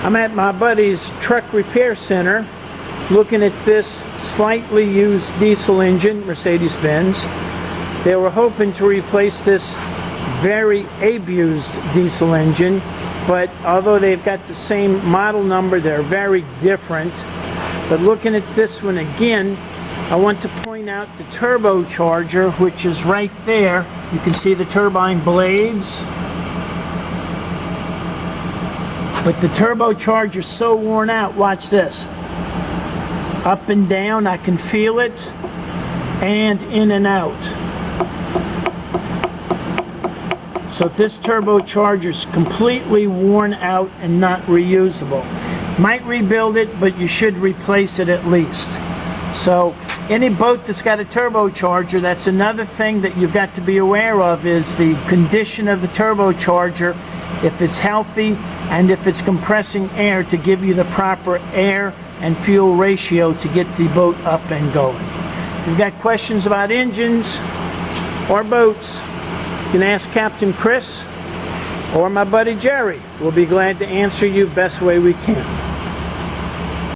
I'm at my buddy's truck repair center looking at this slightly used diesel engine, Mercedes-Benz. They were hoping to replace this very abused diesel engine, but although they've got the same model number, they're very different. But looking at this one again, I want to point out the turbocharger, which is right there. You can see the turbine blades. But the turbocharger's so worn out, watch this. Up and down, I can feel it, and in and out. So this turbocharger's completely worn out and not reusable. Might rebuild it, but you should replace it at least. So any boat that's got a turbocharger, that's another thing that you've got to be aware of, is the condition of the turbocharger, if it's healthy and if it's compressing air to give you the proper air and fuel ratio to get the boat up and going. If you've got questions about engines or boats, you can ask Captain Chris or my buddy Jerry. We'll be glad to answer you best way we can.